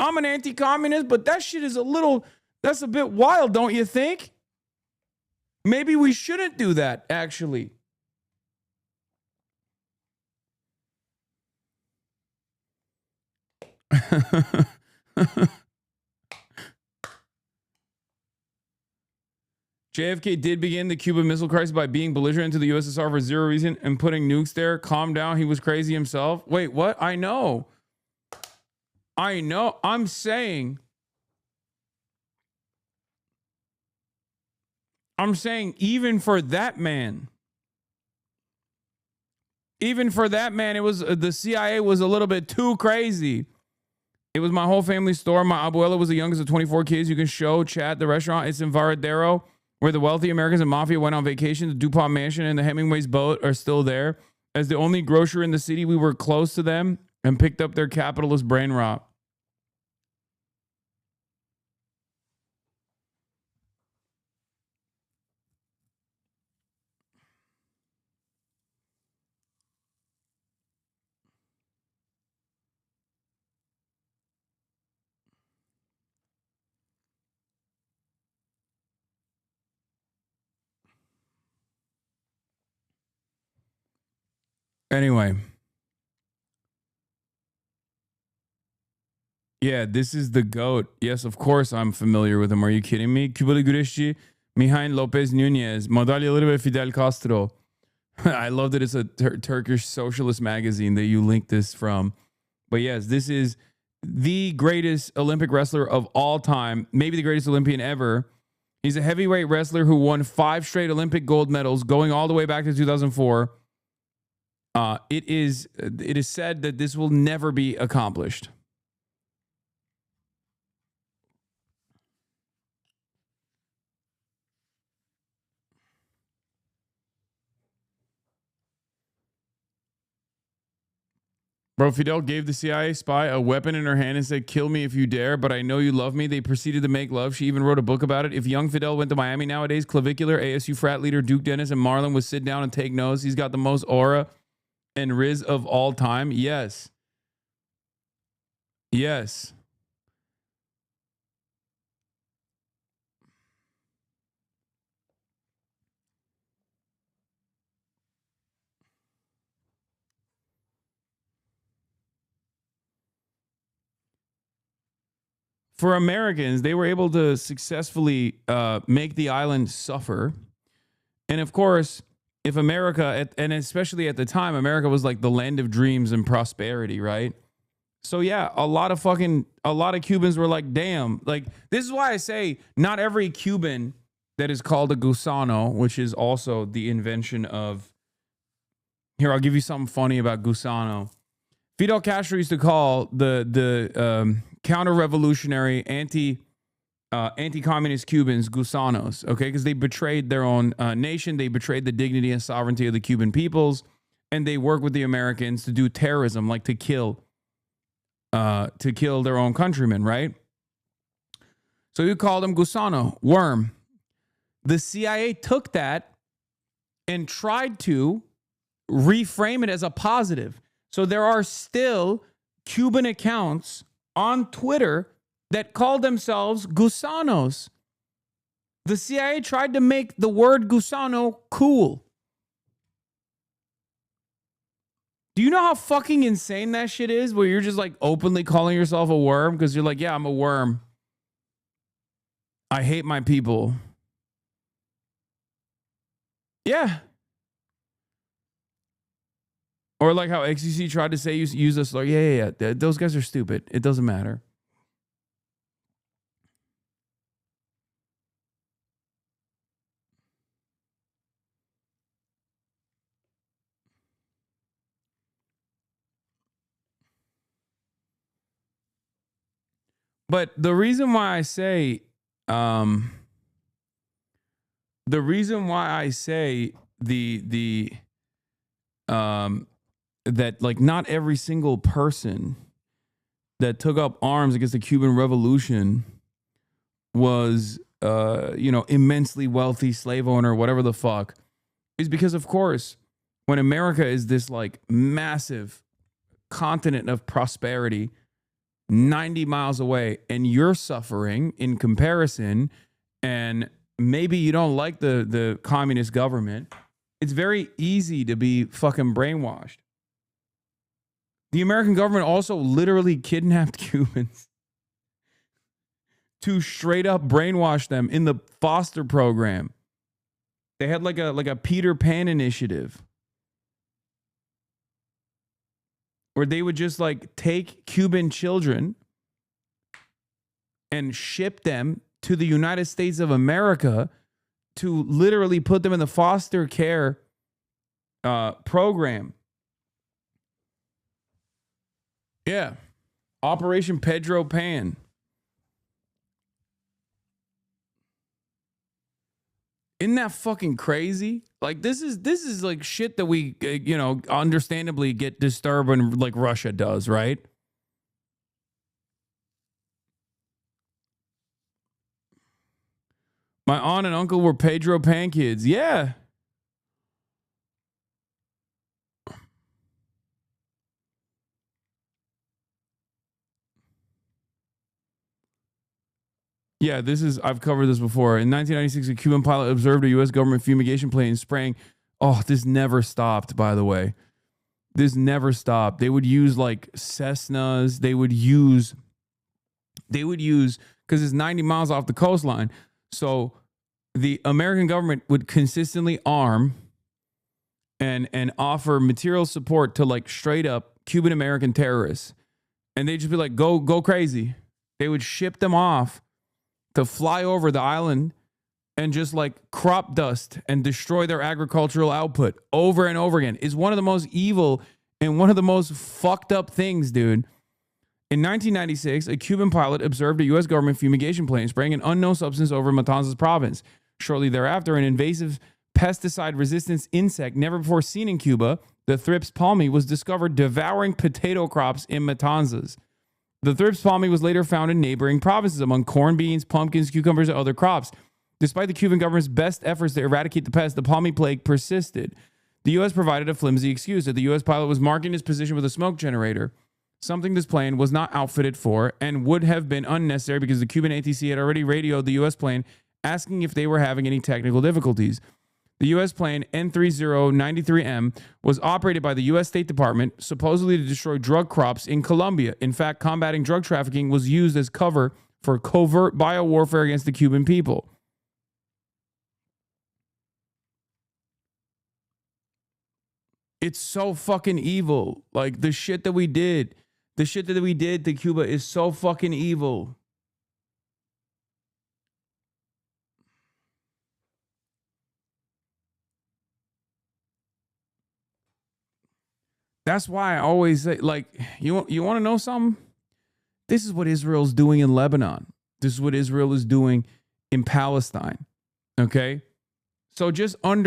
I'm an anti-communist, but that shit is that's a bit wild, don't you think? Maybe we shouldn't do that, actually. JFK did begin the Cuban Missile Crisis by being belligerent to the USSR for zero reason and putting nukes there. Calm down. He was crazy himself. Wait, what? I know. I'm saying even for that man, it was the CIA was a little bit too crazy. It was my whole family store. My abuela was the youngest of 24 kids. You can show chat the restaurant. It's in Varadero, where the wealthy Americans and mafia went on vacation. The DuPont mansion and the Hemingway's boat are still there. As the only grocer in the city, we were close to them and picked up their capitalist brain rot. Anyway. Yeah, this is the GOAT. Yes, of course I'm familiar with him. Are you kidding me? Cubalı güreşçi Mihail Lopez Nunez, madalyaları ve Fidel Castro. I love that it's a Turkish socialist magazine that you linked this from. But yes, this is the greatest Olympic wrestler of all time, maybe the greatest Olympian ever. He's a heavyweight wrestler who won 5 straight Olympic gold medals going all the way back to 2004. It is said that this will never be accomplished. Bro, Fidel gave the CIA spy a weapon in her hand and said, "Kill me if you dare, but I know you love me." They proceeded to make love. She even wrote a book about it. If young Fidel went to Miami nowadays, Clavicular, ASU frat leader Duke Dennis, and Marlon would sit down and take notes. He's got the most aura and riz of all time. Yes. Yes. For Americans, they were able to successfully make the island suffer. And of course, if America, and especially at the time, America was like the land of dreams and prosperity, right? So yeah, a lot of Cubans were like, damn, like this is why I say not every Cuban that is called a gusano, which is also the invention of, here, I'll give you something funny about gusano. Fidel Castro used to call the counter-revolutionary, anti-communist Cubans gusanos, okay? Because they betrayed their own nation. They betrayed the dignity and sovereignty of the Cuban peoples, and they work with the Americans to do terrorism, like to kill their own countrymen, right? So you called them gusano, worm. The CIA took that and tried to reframe it as a positive. So there are still Cuban accounts on Twitter that call themselves gusanos. The CIA tried to make the word gusano cool. Do you know how fucking insane that shit is? Where you're just like openly calling yourself a worm because you're like, yeah, I'm a worm. I hate my people. Yeah. Or like how XUC tried to say use us like, yeah. Those guys are stupid. It doesn't matter. But the reason why I say that like not every single person that took up arms against the Cuban Revolution was immensely wealthy slave owner, whatever the fuck, is because of course when America is this like massive continent of prosperity 90 miles away and you're suffering in comparison, and maybe you don't like the communist government, it's very easy to be fucking brainwashed. The American government also literally kidnapped Cubans to straight up brainwash them in the foster program. They had like a Peter Pan initiative where they would just like take Cuban children and ship them to the United States of America to literally put them in the foster care program. Yeah. Operation Pedro Pan. Isn't that fucking crazy? Like this is like shit that we understandably get disturbed when like Russia does, right? My aunt and uncle were Pedro Pan kids. Yeah. Yeah, I've covered this before. In 1996, a Cuban pilot observed a U.S. government fumigation plane spraying. Oh, this never stopped, by the way. This never stopped. They would use like Cessnas. They would use, because it's 90 miles off the coastline. So the American government would consistently arm and offer material support to like straight up Cuban American terrorists. And they'd just be like, go crazy. They would ship them off to fly over the island and just like crop dust and destroy their agricultural output over and over again. Is one of the most evil and one of the most fucked up things, dude. In 1996, a Cuban pilot observed a U.S. government fumigation plane spraying an unknown substance over Matanzas province. Shortly thereafter, an invasive pesticide-resistant insect never before seen in Cuba, the Thrips palmi, was discovered devouring potato crops in Matanzas. The Thrips palmi was later found in neighboring provinces among corn, beans, pumpkins, cucumbers, and other crops. Despite the Cuban government's best efforts to eradicate the pest, the palmi plague persisted. The U.S. provided a flimsy excuse that the U.S. pilot was marking his position with a smoke generator, something this plane was not outfitted for and would have been unnecessary because the Cuban ATC had already radioed the U.S. plane asking if they were having any technical difficulties. The U.S. plane N3093M was operated by the U.S. State Department, supposedly to destroy drug crops in Colombia. In fact, combating drug trafficking was used as cover for covert biowarfare against the Cuban people. It's so fucking evil. Like, the shit that we did to Cuba is so fucking evil. That's why I always say, like, you want to know something? This is what Israel's doing in Lebanon. This is what Israel is doing in Palestine. Okay? So just understand